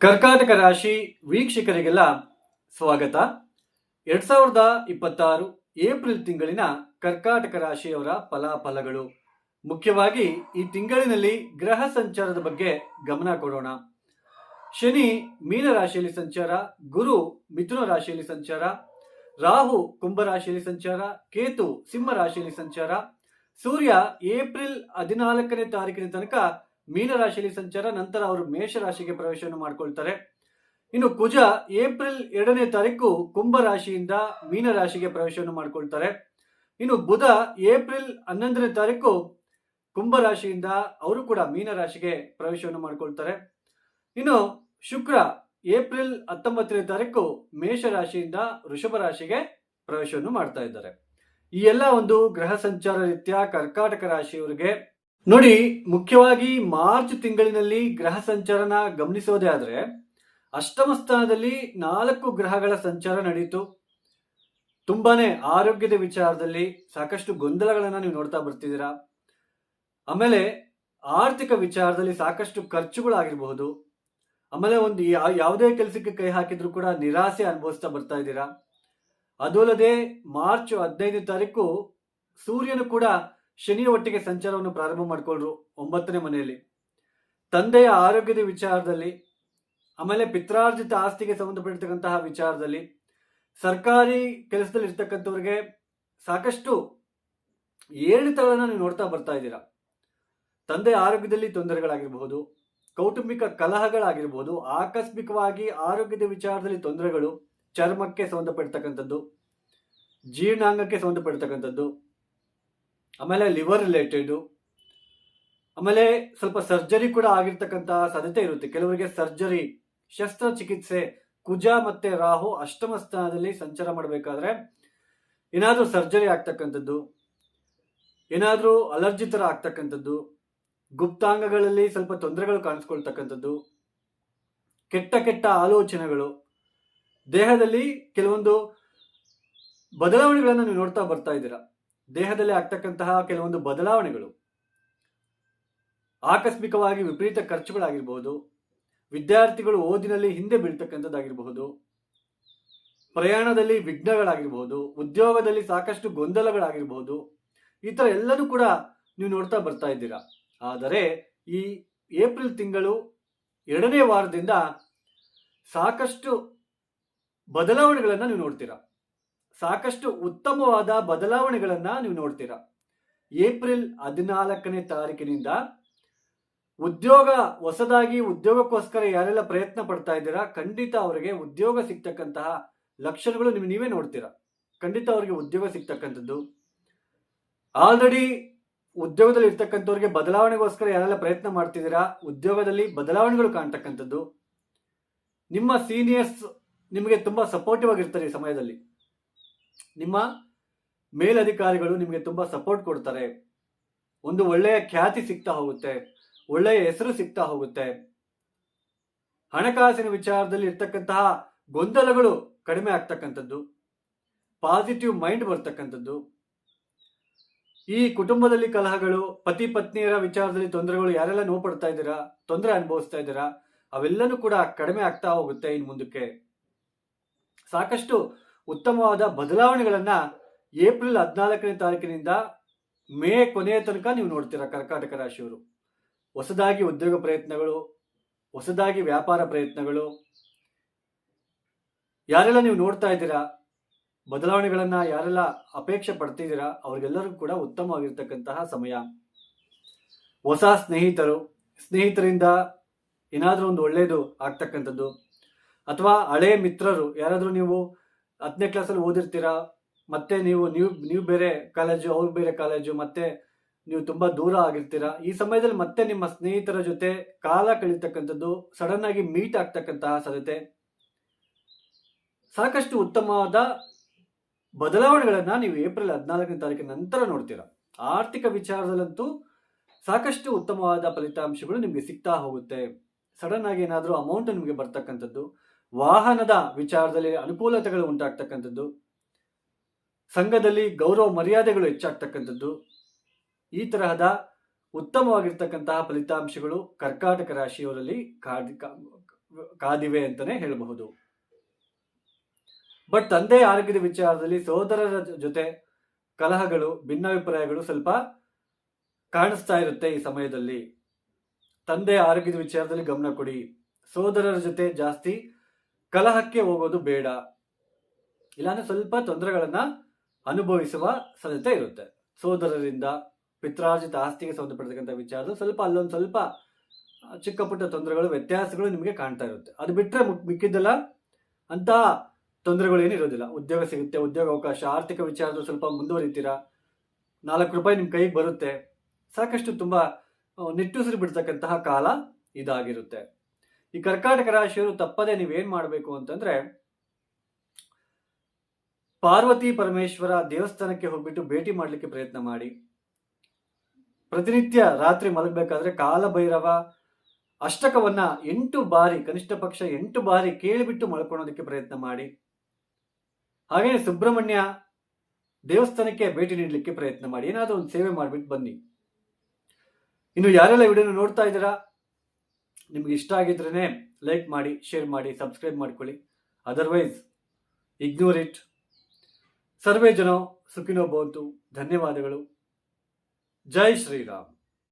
ಕರ್ಕಾಟಕ ರಾಶಿ ವೀಕ್ಷಕರಿಗೆಲ್ಲ ಸ್ವಾಗತ. 2026 ಏಪ್ರಿಲ್ ತಿಂಗಳಿನ ಕರ್ಕಾಟಕ ರಾಶಿಯವರ ಫಲಾಫಲಗಳು. ಮುಖ್ಯವಾಗಿ ಈ ತಿಂಗಳಿನಲ್ಲಿ ಗ್ರಹ ಸಂಚಾರದ ಬಗ್ಗೆ ಗಮನ ಕೊಡೋಣ. ಶನಿ ಮೀನ ರಾಶಿಯಲ್ಲಿ ಸಂಚಾರ, ಗುರು ಮಿಥುನ ರಾಶಿಯಲ್ಲಿ ಸಂಚಾರ, ರಾಹು ಕುಂಭ ರಾಶಿಯಲ್ಲಿ ಸಂಚಾರ, ಕೇತು ಸಿಂಹ ರಾಶಿಯಲ್ಲಿ ಸಂಚಾರ, ಸೂರ್ಯ ಏಪ್ರಿಲ್ 14ನೇ ತಾರೀಕಿನ ತನಕ ಮೀನ ರಾಶಿಯಲ್ಲಿ ಸಂಚಾರ, ನಂತರ ಅವರು ಮೇಷ ರಾಶಿಗೆ ಪ್ರವೇಶವನ್ನು ಮಾಡಿಕೊಳ್ತಾರೆ. ಇನ್ನು ಕುಜ ಏಪ್ರಿಲ್ 2ನೇ ತಾರೀಕು ಕುಂಭ ರಾಶಿಯಿಂದ ಮೀನ ರಾಶಿಗೆ ಪ್ರವೇಶವನ್ನು ಮಾಡಿಕೊಳ್ತಾರೆ. ಇನ್ನು ಬುಧ ಏಪ್ರಿಲ್ 11ನೇ ತಾರೀಕು ಕುಂಭ ರಾಶಿಯಿಂದ ಅವರು ಕೂಡ ಮೀನ ರಾಶಿಗೆ ಪ್ರವೇಶವನ್ನು ಮಾಡಿಕೊಳ್ತಾರೆ. ಇನ್ನು ಶುಕ್ರ ಏಪ್ರಿಲ್ 19ನೇ ತಾರೀಕು ಮೇಷ ರಾಶಿಯಿಂದ ವೃಷಭ ರಾಶಿಗೆ ಪ್ರವೇಶವನ್ನು ಮಾಡ್ತಾ ಇದ್ದಾರೆ. ಈ ಎಲ್ಲ ಒಂದು ಗ್ರಹ ಸಂಚಾರ ರೀತ್ಯ ಕರ್ಕಾಟಕ ರಾಶಿಯವರಿಗೆ ನೋಡಿ, ಮುಖ್ಯವಾಗಿ ಮಾರ್ಚ್ ತಿಂಗಳಿನಲ್ಲಿ ಗ್ರಹ ಸಂಚಾರನ ಗಮನಿಸೋದೇ ಆದ್ರೆ ಅಷ್ಟಮ ಸ್ಥಾನದಲ್ಲಿ 4 ಗ್ರಹಗಳ ಸಂಚಾರ ನಡೆಯಿತು. ತುಂಬಾನೇ ಆರೋಗ್ಯದ ವಿಚಾರದಲ್ಲಿ ಸಾಕಷ್ಟು ಗೊಂದಲಗಳನ್ನ ನೀವು ನೋಡ್ತಾ ಬರ್ತಿದ್ದೀರಾ. ಆಮೇಲೆ ಆರ್ಥಿಕ ವಿಚಾರದಲ್ಲಿ ಸಾಕಷ್ಟು ಖರ್ಚುಗಳಾಗಿರಬಹುದು. ಆಮೇಲೆ ಒಂದು ಯಾವುದೇ ಕೆಲಸಕ್ಕೆ ಕೈ ಹಾಕಿದ್ರು ಕೂಡ ನಿರಾಸೆ ಅನುಭವಿಸ್ತಾ ಬರ್ತಾ ಇದ್ದೀರಾ. ಅದು ಅಲ್ಲದೆ ಮಾರ್ಚ್ 15ನೇ ತಾರೀಕು ಸೂರ್ಯನು ಕೂಡ ಶನಿಯ ಒಟ್ಟಿಗೆ ಸಂಚಾರವನ್ನು ಪ್ರಾರಂಭ ಮಾಡಿಕೊಂಡ್ರು 9ನೇ ಮನೆಯಲ್ಲಿ. ತಂದೆಯ ಆರೋಗ್ಯದ ವಿಚಾರದಲ್ಲಿ, ಆಮೇಲೆ ಪಿತ್ರಾರ್ಜಿತ ಆಸ್ತಿಗೆ ಸಂಬಂಧಪಟ್ಟಿರ್ತಕ್ಕಂತಹ ವಿಚಾರದಲ್ಲಿ, ಸರ್ಕಾರಿ ಕೆಲಸದಲ್ಲಿ ಇರ್ತಕ್ಕಂಥವ್ರಿಗೆ ಸಾಕಷ್ಟು ಏರಿಳಿತಗಳನ್ನ ನೀವು ನೋಡ್ತಾ ಬರ್ತಾ ಇದ್ದೀರಾ. ತಂದೆಯ ಆರೋಗ್ಯದಲ್ಲಿ ತೊಂದರೆಗಳಾಗಿರಬಹುದು, ಕೌಟುಂಬಿಕ ಕಲಹಗಳಾಗಿರ್ಬೋದು, ಆಕಸ್ಮಿಕವಾಗಿ ಆರೋಗ್ಯದ ವಿಚಾರದಲ್ಲಿ ತೊಂದರೆಗಳು, ಚರ್ಮಕ್ಕೆ ಸಂಬಂಧಪಡ್ತಕ್ಕಂಥದ್ದು, ಜೀರ್ಣಾಂಗಕ್ಕೆ ಸಂಬಂಧಪಡ್ತಕ್ಕಂಥದ್ದು, ಆಮೇಲೆ ಲಿವರ್ ರಿಲೇಟೆಡ್, ಆಮೇಲೆ ಸ್ವಲ್ಪ ಸರ್ಜರಿ ಕೂಡ ಆಗಿರ್ತಕ್ಕಂತಹ ಸಾಧ್ಯತೆ ಇರುತ್ತೆ. ಕೆಲವರಿಗೆ ಸರ್ಜರಿ, ಶಸ್ತ್ರಚಿಕಿತ್ಸೆ, ಕುಜ ಮತ್ತೆ ರಾಹು ಅಷ್ಟಮ ಸ್ಥಾನದಲ್ಲಿ ಸಂಚಾರ ಮಾಡಬೇಕಾದ್ರೆ ಏನಾದ್ರೂ ಸರ್ಜರಿ ಆಗ್ತಕ್ಕಂಥದ್ದು, ಏನಾದ್ರೂ ಅಲರ್ಜಿ ತರ ಆಗ್ತಕ್ಕಂಥದ್ದು, ಗುಪ್ತಾಂಗಗಳಲ್ಲಿ ಸ್ವಲ್ಪ ತೊಂದರೆಗಳು ಕಾಣಿಸ್ಕೊಳ್ತಕ್ಕಂಥದ್ದು, ಕೆಟ್ಟ ಆಲೋಚನೆಗಳು, ದೇಹದಲ್ಲಿ ಕೆಲವೊಂದು ಬದಲಾವಣೆಗಳನ್ನು ನೀವು ನೋಡ್ತಾ ಬರ್ತಾ ಇದ್ದೀರಾ. ದೇಹದಲ್ಲಿ ಆಗ್ತಕ್ಕಂತಹ ಕೆಲವೊಂದು ಬದಲಾವಣೆಗಳು, ಆಕಸ್ಮಿಕವಾಗಿ ವಿಪರೀತ ಖರ್ಚುಗಳಾಗಿರ್ಬಹುದು, ವಿದ್ಯಾರ್ಥಿಗಳು ಓದಿನಲ್ಲಿ ಹಿಂದೆ ಬೀಳ್ತಕ್ಕಂಥದ್ದಾಗಿರಬಹುದು, ಪ್ರಯಾಣದಲ್ಲಿ ವಿಘ್ನಗಳಾಗಿರ್ಬಹುದು, ಉದ್ಯೋಗದಲ್ಲಿ ಸಾಕಷ್ಟು ಗೊಂದಲಗಳಾಗಿರ್ಬಹುದು, ಈ ತರ ಎಲ್ಲನೂ ಕೂಡ ನೀವು ನೋಡ್ತಾ ಬರ್ತಾ ಇದ್ದೀರಾ. ಆದರೆ ಈ ಏಪ್ರಿಲ್ ತಿಂಗಳು 2ನೇ ವಾರದಿಂದ ಸಾಕಷ್ಟು ಬದಲಾವಣೆಗಳನ್ನ ನೀವು ನೋಡ್ತೀರಾ. ಸಾಕಷ್ಟು ಉತ್ತಮವಾದ ಬದಲಾವಣೆಗಳನ್ನ ನೀವು ನೋಡ್ತೀರಾ. ಏಪ್ರಿಲ್ 14ನೇ ತಾರೀಕಿನಿಂದ ಹೊಸದಾಗಿ ಉದ್ಯೋಗಕ್ಕೋಸ್ಕರ ಯಾರೆಲ್ಲ ಪ್ರಯತ್ನ ಪಡ್ತಾ ಇದ್ದೀರಾ, ಖಂಡಿತ ಅವರಿಗೆ ಉದ್ಯೋಗ ಸಿಗ್ತಕ್ಕಂತಹ ಲಕ್ಷಣಗಳು ನೀವೇ ನೋಡ್ತೀರಾ. ಖಂಡಿತ ಅವರಿಗೆ ಉದ್ಯೋಗ ಸಿಗ್ತಕ್ಕಂಥದ್ದು. ಆಲ್ರೆಡಿ ಉದ್ಯೋಗದಲ್ಲಿ ಇರ್ತಕ್ಕಂಥವ್ರಿಗೆ ಬದಲಾವಣೆಗೋಸ್ಕರ ಯಾರೆಲ್ಲ ಪ್ರಯತ್ನ ಮಾಡ್ತಿದ್ದೀರಾ, ಉದ್ಯೋಗದಲ್ಲಿ ಬದಲಾವಣೆಗಳು ಕಾಣ್ತಕ್ಕಂಥದ್ದು. ನಿಮ್ಮ ಸೀನಿಯರ್ಸ್ ನಿಮಗೆ ತುಂಬಾ ಸಪೋರ್ಟಿವ್ ಆಗಿರ್ತಾರೆ. ಈ ಸಮಯದಲ್ಲಿ ನಿಮ್ಮ ಮೇಲಧಿಕಾರಿಗಳು ನಿಮಗೆ ತುಂಬಾ ಸಪೋರ್ಟ್ ಕೊಡ್ತಾರೆ. ಒಂದು ಒಳ್ಳೆಯ ಖ್ಯಾತಿ ಸಿಗ್ತಾ ಹೋಗುತ್ತೆ, ಒಳ್ಳೆಯ ಹೆಸರು ಸಿಗ್ತಾ ಹೋಗುತ್ತೆ. ಹಣಕಾಸಿನ ವಿಚಾರದಲ್ಲಿ ಇರ್ತಕ್ಕಂತಹ ಗೊಂದಲಗಳು ಕಡಿಮೆ ಆಗ್ತಕ್ಕಂಥದ್ದು, ಪಾಸಿಟಿವ್ ಮೈಂಡ್ ಬರ್ತಕ್ಕಂಥದ್ದು. ಈ ಕುಟುಂಬದಲ್ಲಿ ಕಲಹಗಳು, ಪತಿ ಪತ್ನಿಯರ ವಿಚಾರದಲ್ಲಿ ತೊಂದರೆಗಳು, ಯಾರೆಲ್ಲ ನೋವು ಪಡ್ತಾ ಇದ್ದೀರಾ, ತೊಂದರೆ ಅನುಭವಿಸ್ತಾ ಇದ್ದೀರಾ, ಅವೆಲ್ಲನೂ ಕೂಡ ಕಡಿಮೆ ಆಗ್ತಾ ಹೋಗುತ್ತೆ. ಇನ್ನು ಮುಂದಕ್ಕೆ ಸಾಕಷ್ಟು ಉತ್ತಮವಾದ ಬದಲಾವಣೆಗಳನ್ನ ಏಪ್ರಿಲ್ 14ನೇ ತಾರೀಕಿನಿಂದ ಮೇ ಕೊನೆಯ ತನಕ ನೀವು ನೋಡ್ತೀರಾ. ಕರ್ಕಾಟಕ ರಾಶಿಯವರು ಹೊಸದಾಗಿ ಉದ್ಯೋಗ ಪ್ರಯತ್ನಗಳು, ಹೊಸದಾಗಿ ವ್ಯಾಪಾರ ಪ್ರಯತ್ನಗಳು, ಯಾರೆಲ್ಲ ನೀವು ನೋಡ್ತಾ ಇದ್ದೀರಾ, ಬದಲಾವಣೆಗಳನ್ನ ಯಾರೆಲ್ಲ ಅಪೇಕ್ಷೆ ಪಡ್ತಿದ್ದೀರಾ, ಅವ್ರಿಗೆಲ್ಲರಿಗೂ ಕೂಡ ಉತ್ತಮವಾಗಿರ್ತಕ್ಕಂತಹ ಸಮಯ. ಹೊಸ ಸ್ನೇಹಿತರಿಂದ ಏನಾದ್ರೂ ಒಂದು ಒಳ್ಳೇದು ಆಗ್ತಕ್ಕಂಥದ್ದು, ಅಥವಾ ಹಳೆಯ ಮಿತ್ರರು ಯಾರಾದ್ರೂ, ನೀವು 10ನೇ ಕ್ಲಾಸಲ್ಲಿ ಓದಿರ್ತೀರಾ, ಮತ್ತೆ ನೀವು ಬೇರೆ ಕಾಲೇಜು, ಅವ್ರು ಬೇರೆ ಕಾಲೇಜು, ಮತ್ತೆ ನೀವು ತುಂಬಾ ದೂರ ಆಗಿರ್ತೀರಾ. ಈ ಸಮಯದಲ್ಲಿ ಮತ್ತೆ ನಿಮ್ಮ ಸ್ನೇಹಿತರ ಜೊತೆ ಕಾಲ ಕಳೀತಕ್ಕಂಥದ್ದು, ಸಡನ್ ಆಗಿ ಮೀಟ್ ಆಗ್ತಕ್ಕಂತಹ ಸಾಧ್ಯತೆ, ಸಾಕಷ್ಟು ಉತ್ತಮವಾದ ಬದಲಾವಣೆಗಳನ್ನ ನೀವು ಏಪ್ರಿಲ್ 14ನೇ ತಾರೀಕಿನ ನಂತರ ನೋಡ್ತೀರಾ. ಆರ್ಥಿಕ ವಿಚಾರದಲ್ಲಂತೂ ಸಾಕಷ್ಟು ಉತ್ತಮವಾದ ಫಲಿತಾಂಶಗಳು ನಿಮ್ಗೆ ಸಿಗ್ತಾ ಹೋಗುತ್ತೆ. ಸಡನ್ ಆಗಿ ಏನಾದ್ರೂ ಅಮೌಂಟ್ ನಿಮಗೆ ಬರ್ತಕ್ಕಂಥದ್ದು, ವಾಹನದ ವಿಚಾರದಲ್ಲಿ ಅನುಕೂಲತೆಗಳು ಉಂಟಾಗ್ತಕ್ಕಂಥದ್ದು, ಸಂಘದಲ್ಲಿ ಗೌರವ ಮರ್ಯಾದೆಗಳು ಹೆಚ್ಚಾಗ್ತಕ್ಕಂಥದ್ದು, ಈ ತರಹದ ಉತ್ತಮವಾಗಿರ್ತಕ್ಕಂತಹ ಫಲಿತಾಂಶಗಳು ಕರ್ಕಾಟಕ ರಾಶಿಯವರಲ್ಲಿ ಕಾದಿವೆ ಅಂತಾನೆ ಹೇಳಬಹುದು. ಬಟ್ ತಂದೆ ಆರೋಗ್ಯದ ವಿಚಾರದಲ್ಲಿ ಸೋದರರ ಜೊತೆ ಕಲಹಗಳು, ಭಿನ್ನಾಭಿಪ್ರಾಯಗಳು ಸ್ವಲ್ಪ ಕಾಣಿಸ್ತಾ ಇರುತ್ತೆ. ಈ ಸಮಯದಲ್ಲಿ ತಂದೆ ಆರೋಗ್ಯದ ವಿಚಾರದಲ್ಲಿ ಗಮನ ಕೊಡಿ. ಸೋದರರ ಜೊತೆ ಜಾಸ್ತಿ ಕಲಹಕ್ಕೆ ಹೋಗೋದು ಬೇಡ, ಇಲ್ಲಾಂದ್ರೆ ಸ್ವಲ್ಪ ತೊಂದರೆಗಳನ್ನ ಅನುಭವಿಸುವ ಸಾಧ್ಯತೆ ಇರುತ್ತೆ. ಸೋದರರಿಂದ ಪಿತ್ರಾರ್ಜಿತ ಆಸ್ತಿಗೆ ಸಂಬಂಧಪಟ್ಟತಕ್ಕಂಥ ವಿಚಾರದಲ್ಲಿ ಸ್ವಲ್ಪ ಅಲ್ಲೊಂದು ಸ್ವಲ್ಪ ಚಿಕ್ಕ ಪುಟ್ಟ ತೊಂದರೆಗಳು, ವ್ಯತ್ಯಾಸಗಳು ನಿಮಗೆ ಕಾಣ್ತಾ ಇರುತ್ತೆ. ಅದು ಬಿಟ್ಟರೆ ಮಿಕ್ಕಿದ್ದೆಲ್ಲ ಅಂತಹ ತೊಂದರೆಗಳು ಏನಿರೋದಿಲ್ಲ. ಉದ್ಯೋಗ ಸಿಗುತ್ತೆ, ಉದ್ಯೋಗ ಅವಕಾಶ, ಆರ್ಥಿಕ ವಿಚಾರದಲ್ಲಿ ಸ್ವಲ್ಪ ಮುಂದುವರಿತೀರಾ, 4 ರೂಪಾಯಿ ನಿಮ್ಮ ಕೈಗೆ ಬರುತ್ತೆ. ಸಾಕಷ್ಟು ತುಂಬಾ ನಿಟ್ಟುಸಿರು ಬಿಡ್ತಕ್ಕಂತಹ ಕಾಲ ಇದಾಗಿರುತ್ತೆ. ಈ ಕರ್ಕಾಟಕ ರಾಶಿಯವರು ತಪ್ಪದೆ ನೀವೇನ್ ಮಾಡಬೇಕು ಅಂತಂದ್ರೆ, ಪಾರ್ವತಿ ಪರಮೇಶ್ವರ ದೇವಸ್ಥಾನಕ್ಕೆ ಹೋಗ್ಬಿಟ್ಟು ಭೇಟಿ ಮಾಡ್ಲಿಕ್ಕೆ ಪ್ರಯತ್ನ ಮಾಡಿ. ಪ್ರತಿನಿತ್ಯ ರಾತ್ರಿ ಮಲಗಬೇಕಾದ್ರೆ ಕಾಲಭೈರವ ಅಷ್ಟಕವನ್ನ 8 ಬಾರಿ, ಕನಿಷ್ಠ ಪಕ್ಷ 8 ಬಾರಿ ಕೇಳಿಬಿಟ್ಟು ಮಲ್ಕೊಳ್ಳೋದಕ್ಕೆ ಪ್ರಯತ್ನ ಮಾಡಿ. ಹಾಗೇನೆ ಸುಬ್ರಹ್ಮಣ್ಯ ದೇವಸ್ಥಾನಕ್ಕೆ ಭೇಟಿ ನೀಡಲಿಕ್ಕೆ ಪ್ರಯತ್ನ ಮಾಡಿ. ಏನಾದರೂ ಒಂದು ಸೇವೆ ಮಾಡಿಬಿಟ್ಟು ಬನ್ನಿ. ಇನ್ನು ಯಾರೆಲ್ಲ ವಿಡಿಯೋನ ನೋಡ್ತಾ ಇದ್ದೀರಾ, ನಿಮ್ಗೆ ಇಷ್ಟ ಆಗಿದ್ರೇನೆ ಲೈಕ್ ಮಾಡಿ, ಶೇರ್ ಮಾಡಿ, ಸಬ್ಸ್ಕ್ರೈಬ್ ಮಾಡ್ಕೊಳ್ಳಿ. Otherwise ignore it. ಸರ್ವೇ ಜನ ಸುಖಿನೋ ಭವಂತು. ಧನ್ಯವಾದಗಳು. ಜೈ ಶ್ರೀರಾಮ್.